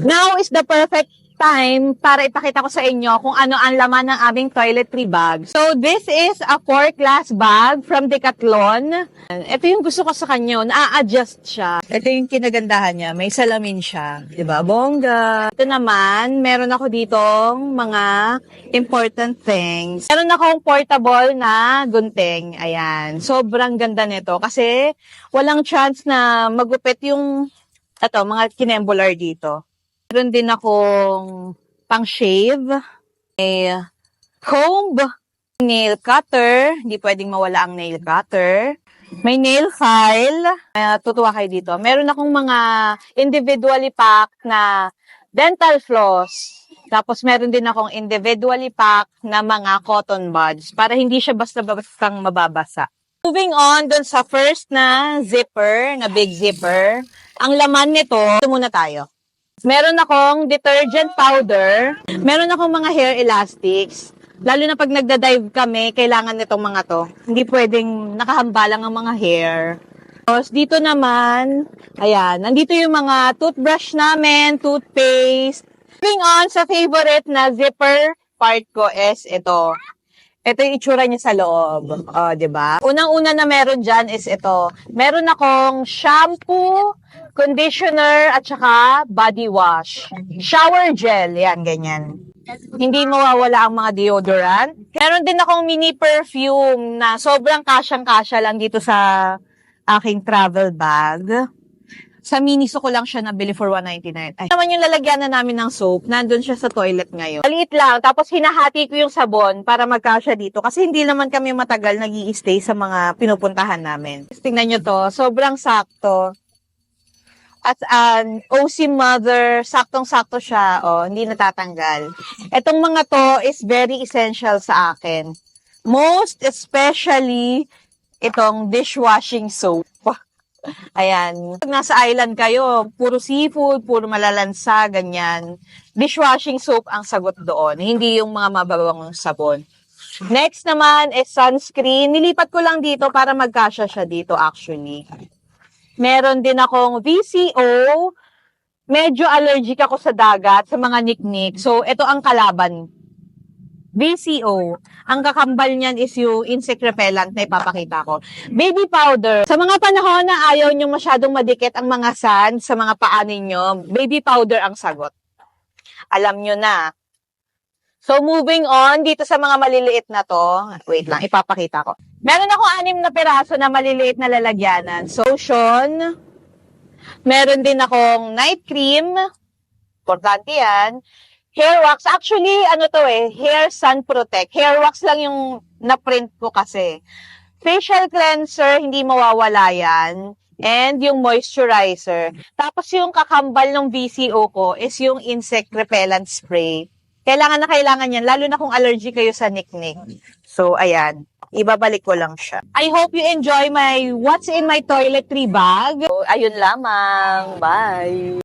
Now is the perfect time para ipakita ko sa inyo kung ano ang laman ng aming toiletry bag. So, this is a 4-class bag from Decathlon. Ito yung gusto ko sa kanya, na-adjust siya. Ito yung kinagandahan niya, may salamin siya. Diba? Bongga. Ito naman, meron ako ditong mga important things. Meron akong portable na gunting. Ayan. Sobrang ganda nito kasi walang chance na magupit yung mga kinembular dito. Meron din akong pang-shave, may comb, nail cutter, hindi pwedeng mawala ang nail cutter, may nail file, tutuwa kayo dito. Meron akong mga individually packed na dental floss, tapos meron din akong individually packed na mga cotton buds para hindi siya basta-bastang mababasa. Moving on dun sa first na zipper, na big zipper, ang laman nito, ito muna tayo. Meron akong detergent powder. Meron akong mga hair elastics. Lalo na pag nagda-dive kami, kailangan nitong mga to. Hindi pwedeng nakahambalang ang mga hair. Tapos dito naman, ayan, nandito yung mga toothbrush namin, toothpaste. Moving on sa favorite na zipper part ko is ito. Ito yung itsura niya sa loob. O, diba? Unang-una na meron dyan is ito. Meron akong shampoo, conditioner, at saka body wash. Shower gel. Yan, ganyan. Hindi mawawala ang mga deodorant. Meron din akong mini perfume na sobrang kasyang-kasya lang dito sa aking travel bag. Sa Miniso ko lang siya nabili for $199. Ay, naman yung lalagyan na namin ng soap, nandun siya sa toilet ngayon. Maliit lang, tapos hinahati ko yung sabon para magkasya dito. Kasi hindi naman kami matagal nag-i-stay sa mga pinupuntahan namin. Tingnan nyo to, sobrang sakto. As an OC mother, saktong-sakto siya, hindi natatanggal. Etong mga to is very essential sa akin. Most especially, itong dishwashing soap. Ayan. Pag nasa island kayo, puro seafood, puro malalansa, ganyan. Dishwashing soap ang sagot doon, hindi yung mga mababangong sabon. Next naman is sunscreen. Nilipat ko lang dito para magkasya siya dito actually. Meron din akong VCO. Medyo allergic ako sa dagat, sa mga niknik. So, ito ang kalaban. VCO. Ang kakambal niyan is yung insect repellent na ipapakita ko. Baby powder. Sa mga panahon na ayaw nyo masyadong madikit ang mga sand sa mga paa ninyo, baby powder ang sagot. Alam nyo na. So, moving on, dito sa mga maliliit na to, wait lang, ipapakita ko. Meron ako 6 na piraso na maliliit na lalagyanan. So, lotion. Meron din akong night cream. Importante yan. Hair wax. Actually, hair sun protect. Hair wax lang yung na-print ko kasi. Facial cleanser, hindi mawawala yan. And yung moisturizer. Tapos yung kakambal ng VCO ko is yung insect repellent spray. Kailangan na kailangan yan, lalo na kung allergy kayo sa niknik. So, ayan. Ibabalik ko lang siya. I hope you enjoy my what's in my toiletry bag. So, ayun lamang. Bye!